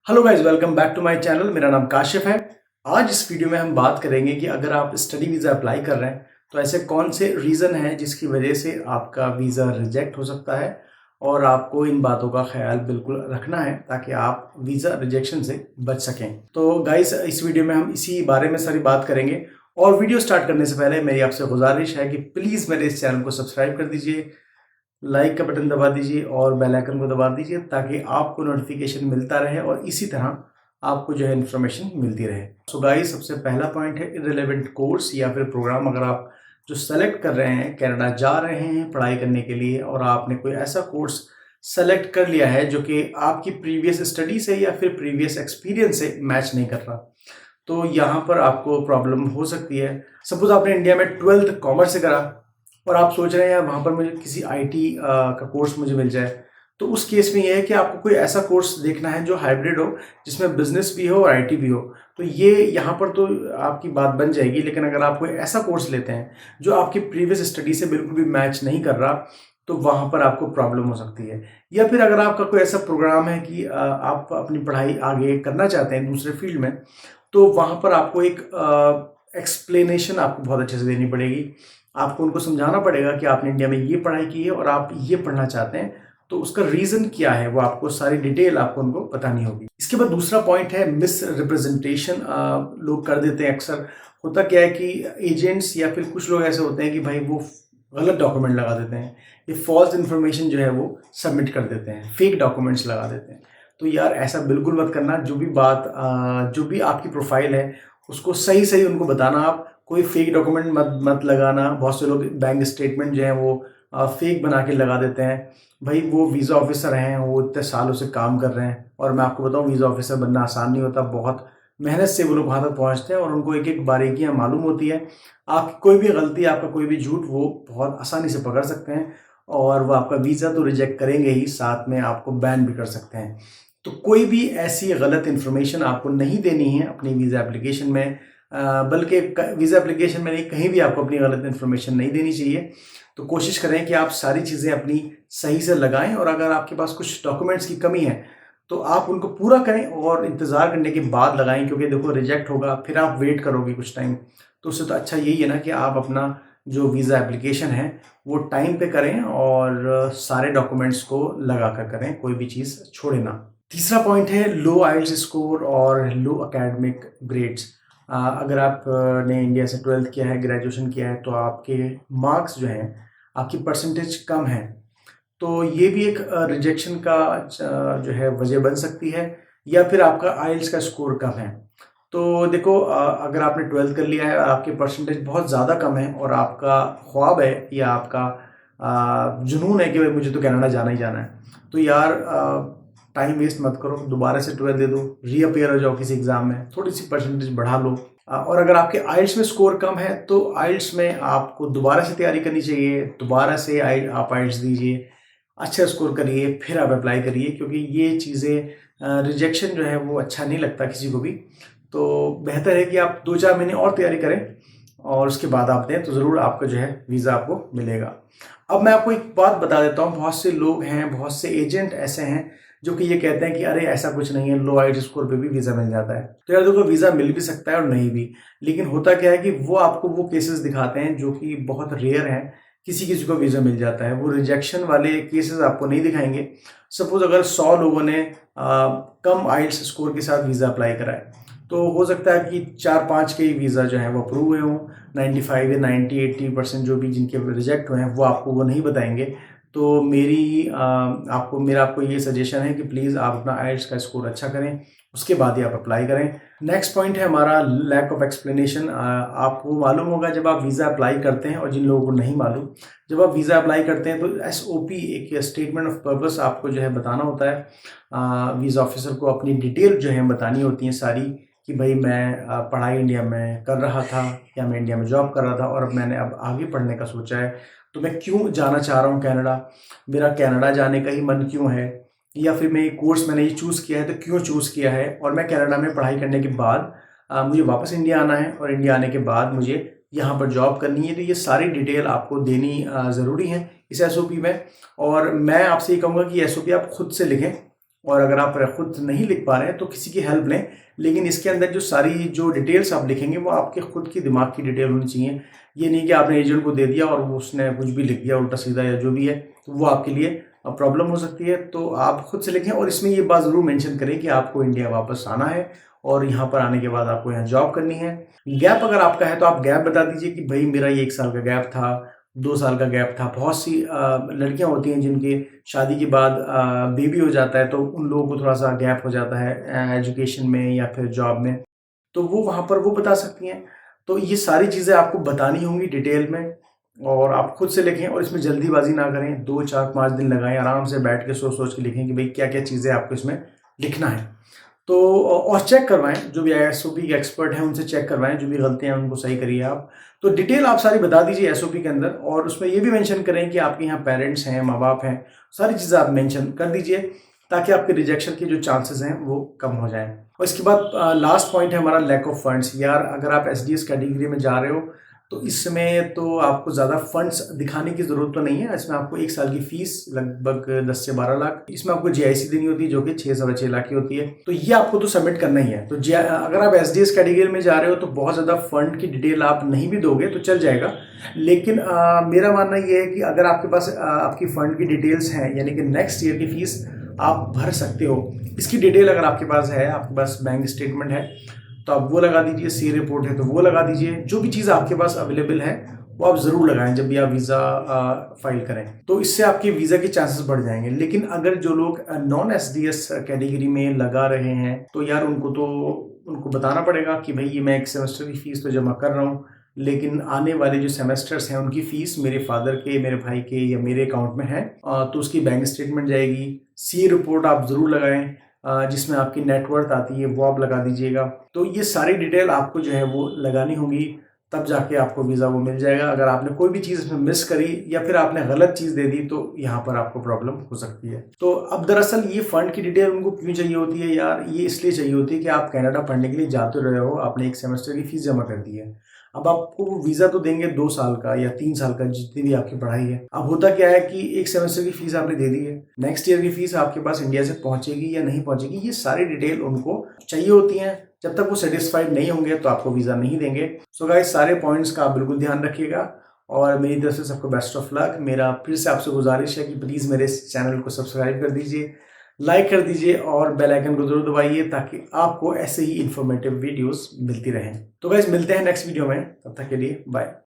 Hello guys, welcome back to my channel. मेरा नाम काशिफ है। आज इस वीडियो में हम बात करेंगे कि अगर आप स्टडी वीज़ा अप्लाई कर रहे हैं तो ऐसे कौन से रीज़न हैं जिसकी वजह से आपका वीज़ा रिजेक्ट हो सकता है और आपको इन बातों का ख्याल बिल्कुल रखना है ताकि आप वीज़ा रिजेक्शन से बच सकें। तो गाइस, इस वीडियो में हम इसी बारे में सारी बात करेंगे और वीडियो स्टार्ट करने से पहले मेरी आपसे गुजारिश है कि प्लीज़ मेरे इस चैनल को सब्सक्राइब कर दीजिए, लाइक का बटन दबा दीजिए और बेल आइकन को दबा दीजिए ताकि आपको नोटिफिकेशन मिलता रहे और इसी तरह आपको जो है इन्फॉर्मेशन मिलती रहे। सो गाइस, सबसे पहला पॉइंट है इररिलेवेंट कोर्स या फिर प्रोग्राम। अगर आप जो सेलेक्ट कर रहे हैं, कनाडा जा रहे हैं पढ़ाई करने के लिए और आपने कोई ऐसा कोर्स सेलेक्ट कर लिया है जो कि आपकी प्रीवियस स्टडी से या फिर प्रीवियस एक्सपीरियंस से मैच नहीं कर रहा, तो यहाँ पर आपको प्रॉब्लम हो सकती है। सपोज आपने इंडिया में 12th कॉमर्स से करा और आप सोच रहे हैं यार वहाँ पर मुझे किसी आईटी का कोर्स मुझे मिल जाए, तो उस केस में ये है कि आपको कोई ऐसा कोर्स देखना है जो हाइब्रिड हो, जिसमें बिजनेस भी हो और आईटी भी हो। तो ये यहाँ पर तो आपकी बात बन जाएगी। लेकिन अगर आप कोई ऐसा कोर्स लेते हैं जो आपकी प्रीवियस स्टडी से बिल्कुल भी मैच नहीं कर रहा, तो वहाँ पर आपको प्रॉब्लम हो सकती है। या फिर अगर आपका कोई ऐसा प्रोग्राम है कि आप अपनी पढ़ाई आगे करना चाहते हैं दूसरे फील्ड में, तो वहाँ पर आपको एक एक्सप्लेनेशन आपको बहुत अच्छे से देनी पड़ेगी। आपको उनको समझाना पड़ेगा कि आपने इंडिया में ये पढ़ाई की है और आप ये पढ़ना चाहते हैं, तो उसका रीज़न क्या है, वो आपको सारी डिटेल आपको उनको बतानी होगी। इसके बाद दूसरा पॉइंट है मिस रिप्रेजेंटेशन। लोग कर देते हैं अक्सर। होता क्या है कि एजेंट्स या फिर कुछ लोग ऐसे होते हैं कि भाई वो गलत डॉक्यूमेंट लगा देते हैं, ये फॉल्स इन्फॉर्मेशन जो है वो सबमिट कर देते हैं, फेक डॉक्यूमेंट्स लगा देते हैं। तो यार ऐसा बिल्कुल मत करना। जो भी आपकी प्रोफाइल है उसको सही सही उनको बताना। आप कोई फेक डॉक्यूमेंट मत मत लगाना। बहुत से लोग बैंक स्टेटमेंट जो है वो फेक बना के लगा देते हैं। भाई वो वीज़ा ऑफिसर हैं, वो इतने सालों से काम कर रहे हैं और मैं आपको बताऊं वीज़ा ऑफिसर बनना आसान नहीं होता। बहुत मेहनत से वो लोग वहाँ तक पहुँचते हैं और उनको एक एक बारीकियाँ मालूम होती है। आपकी कोई भी गलती, आपका कोई भी झूठ वो बहुत आसानी से पकड़ सकते हैं और वो आपका वीज़ा तो रिजेक्ट करेंगे ही, साथ में आपको बैन भी कर सकते हैं। तो कोई भी ऐसी गलत इन्फॉर्मेशन आपको नहीं देनी है अपनी वीज़ा एप्लीकेशन में। बल्कि वीज़ा एप्लीकेशन में नहीं, कहीं भी आपको अपनी गलत इन्फॉर्मेशन नहीं देनी चाहिए। तो कोशिश करें कि आप सारी चीज़ें अपनी सही से लगाएं और अगर आपके पास कुछ डॉक्यूमेंट्स की कमी है तो आप उनको पूरा करें और इंतज़ार करने के बाद लगाएं, क्योंकि देखो रिजेक्ट होगा फिर आप वेट करोगे कुछ टाइम, तो उससे तो अच्छा यही है ना कि आप अपना जो वीज़ा एप्लीकेशन है वो टाइम पे करें और सारे डॉक्यूमेंट्स को लगा कर करें, कोई भी चीज़ छोड़े ना। तीसरा पॉइंट है लो आइल्स स्कोर और लो एकेडमिक ग्रेड्स। अगर आपने इंडिया से 12th किया है, ग्रेजुएशन किया है, तो आपके मार्क्स जो हैं, आपकी परसेंटेज कम है, तो ये भी एक रिजेक्शन का जो है वजह बन सकती है। या फिर आपका आइल्स का स्कोर कम है। तो देखो, अगर आपने 12th कर लिया है और आपके परसेंटेज बहुत ज़्यादा कम है और आपका ख्वाब है या आपका जुनून है कि भाई मुझे तो कनाडा जाना ही जाना है, तो यार टाइम वेस्ट मत करो, दोबारा से 12th दे दो, रीअपेयर हो जाओ किसी एग्ज़ाम में, थोड़ी सी परसेंटेज बढ़ा लो। और अगर आपके आइल्स में स्कोर कम है तो आइल्स में आपको दोबारा से तैयारी करनी चाहिए। दोबारा से आप आइल्स दीजिए, अच्छा स्कोर करिए, फिर आप अप्लाई करिए, क्योंकि ये चीज़ें रिजेक्शन जो है वो अच्छा नहीं लगता किसी को भी। तो बेहतर है कि आप 2-4 महीने और तैयारी करें और उसके बाद आप दें, तो ज़रूर आपका जो है वीज़ा आपको मिलेगा। अब मैं आपको एक बात बता देता हूँ, बहुत से लोग हैं, बहुत से एजेंट ऐसे हैं जो कि ये कहते हैं कि अरे ऐसा कुछ नहीं है, लो आइल्स स्कोर पे भी वीज़ा मिल जाता है। तो यार देखो, वीज़ा मिल भी सकता है और नहीं भी, लेकिन होता क्या है कि वो आपको वो केसेस दिखाते हैं जो कि बहुत रेयर हैं। किसी किसी को वीज़ा मिल जाता है, वो रिजेक्शन वाले केसेस आपको नहीं दिखाएंगे। सपोज अगर 100 लोगों ने कम आइल्स स्कोर के साथ वीज़ा अप्लाई करा है, तो हो सकता है कि 4-5 के ही वीज़ा जो है वो अप्रूव हुए हों। 95 या 90-80% जो भी जिनके रिजेक्ट हुए हैं वो आपको वो नहीं बताएंगे। तो मेरा आपको ये सजेशन है कि प्लीज़ आप अपना आइल्स का स्कोर अच्छा करें, उसके बाद ही आप अप्लाई करें। नेक्स्ट पॉइंट है हमारा लैक ऑफ एक्सप्लेनेशन। आपको मालूम होगा जब आप वीज़ा अप्लाई करते हैं, और जिन लोगों को नहीं मालूम, जब आप वीज़ा अप्लाई करते हैं तो SOP, एक स्टेटमेंट ऑफ पर्पस, आपको जो है बताना होता है। वीज़ा ऑफिसर को अपनी डिटेल जो है बतानी होती है सारी, कि भाई मैं पढ़ाई इंडिया में कर रहा था या मैं इंडिया में जॉब कर रहा था और अब मैंने आगे पढ़ने का सोचा है, तो मैं क्यों जाना चाह रहा हूँ कनाडा, मेरा कनाडा जाने का ही मन क्यों है, या फिर मैं ये कोर्स मैंने ये चूज़ किया है तो क्यों चूज़ किया है, और मैं कनाडा में पढ़ाई करने के बाद मुझे वापस इंडिया आना है और इंडिया आने के बाद मुझे यहाँ पर जॉब करनी है। तो ये सारी डिटेल आपको देनी ज़रूरी है इस SOP में। और मैं आपसे ये कहूँगा कि SOP आप खुद से लिखें, और अगर आप खुद नहीं लिख पा रहे हैं तो किसी की हेल्प लें। लेकिन इसके अंदर जो सारी जो डिटेल्स आप लिखेंगे वो आपके खुद की दिमाग की डिटेल होनी चाहिए। ये नहीं कि आपने एजेंट को दे दिया और वो उसने कुछ भी लिख दिया उल्टा सीधा या जो भी है, तो वो आपके लिए प्रॉब्लम हो सकती है। तो आप खुद से लिखें और इसमें ये बात ज़रूर मेंशन करें कि आपको इंडिया वापस आना है और यहाँ पर आने के बाद आपको यहाँ जॉब करनी है। गैप अगर आपका है तो आप गैप बता दीजिए कि भाई मेरा ये 1 साल का गैप था, 2 साल का गैप था। बहुत सी लड़कियां होती हैं जिनके शादी के बाद बेबी हो जाता है, तो उन लोगों को थोड़ा-सा गैप हो जाता है एजुकेशन में या फिर जॉब में, तो वो वहाँ पर वो बता सकती हैं। तो ये सारी चीज़ें आपको बतानी होंगी डिटेल में और आप खुद से लिखें और इसमें जल्दीबाज़ी ना करें। 2, 4, 5 दिन लगाएँ, आराम से बैठ के सोच-सोच के लिखें कि भई क्या-क्या चीज़ें आपको इसमें लिखना है। तो और चेक करवाएँ, जो भी एसओपी के एक्सपर्ट हैं उनसे चेक करवाएँ, जो भी गलतियाँ हैं उनको सही करिए आप। तो डिटेल आप सारी बता दीजिए एसओपी के अंदर और उसमें ये भी मेंशन करें कि आपके यहाँ पेरेंट्स हैं, माँ-बाप हैं, सारी चीज़ें आप मेंशन कर दीजिए ताकि आपके रिजेक्शन के जो चांसेस हैं वो कम हो जाएँ। और इसके बाद लास्ट पॉइंट है हमारा लैक ऑफ फंड्स। यार अगर आप एसडीएस कैटेगरी में जा रहे हो तो इसमें तो आपको ज़्यादा फंड्स दिखाने की ज़रूरत तो नहीं है। इसमें आपको 1 साल की फ़ीस लगभग 10 से 12 लाख, इसमें आपको जीआईसी देनी होती है जो कि 6 सवा 6 लाख की होती है। तो ये आपको तो सबमिट करना ही है। तो अगर आप एसडीएस कैटेगरी में जा रहे हो तो बहुत ज़्यादा फंड की डिटेल आप नहीं भी दोगे तो चल जाएगा। लेकिन मेरा मानना ये है कि अगर आपके पास आपकी फ़ंड की डिटेल्स हैं, यानी कि नेक्स्ट ईयर की फ़ीस आप भर सकते हो, इसकी डिटेल अगर आपके पास है, आपके पास बैंक स्टेटमेंट है तो आप वो लगा दीजिए, सी रिपोर्ट है तो वो लगा दीजिए। जो भी चीज़ आपके पास अवेलेबल है वो आप ज़रूर लगाएं जब भी आप वीज़ा फाइल करें, तो इससे आपके वीज़ा के चांसेस बढ़ जाएंगे। लेकिन अगर जो लोग नॉन एसडीएस कैटेगरी में लगा रहे हैं तो यार उनको बताना पड़ेगा कि भाई ये मैं 1 सेमेस्टर की फ़ीस तो जमा कर रहा हूँ, लेकिन आने वाले जो सेमेस्टर्स हैं उनकी फ़ीस मेरे फादर के, मेरे भाई के या मेरे अकाउंट में है। तो उसकी बैंक स्टेटमेंट जाएगी। सी रिपोर्ट आप ज़रूर लगाएं जिसमें आपकी नेटवर्थ आती है वो आप लगा दीजिएगा। तो ये सारी डिटेल आपको जो है वो लगानी होगी, तब जाके आपको वीज़ा वो मिल जाएगा। अगर आपने कोई भी चीज़ इसमें मिस करी या फिर आपने गलत चीज़ दे दी तो यहाँ पर आपको प्रॉब्लम हो सकती है। तो अब दरअसल ये फ़ंड की डिटेल उनको क्यों चाहिए होती है यार? ये इसलिए चाहिए होती है कि आप कनाडा पढ़ने के लिए जाते रहे हो, आपने 1 सेमेस्टर की फ़ीस जमा कर दी है। अब आपको वीज़ा तो देंगे 2 साल का या 3 साल का, जितनी भी आपकी पढ़ाई है। अब होता क्या है कि 1 सेमेस्टर की फ़ीस आपने दे दी है, नेक्स्ट ईयर की फ़ीस आपके पास इंडिया से पहुँचेगी या नहीं पहुँचेगी, ये सारी डिटेल उनको चाहिए होती हैं। जब तक वो सेटिस्फाइड नहीं होंगे तो आपको वीज़ा नहीं देंगे। सो गाइस, सारे पॉइंट्स का आप बिल्कुल ध्यान रखिएगा और मेरी तरफ से सबको बेस्ट ऑफ लक। मेरा फिर से आपसे गुजारिश है कि प्लीज़ मेरे इस चैनल को सब्सक्राइब कर दीजिए, लाइक कर दीजिए और बेल आइकन को जरूर दबाइए ताकि आपको ऐसे ही इंफॉर्मेटिव वीडियोस मिलती रहें। तो गाइस, मिलते हैं नेक्स्ट वीडियो में, तब तक के लिए बाय।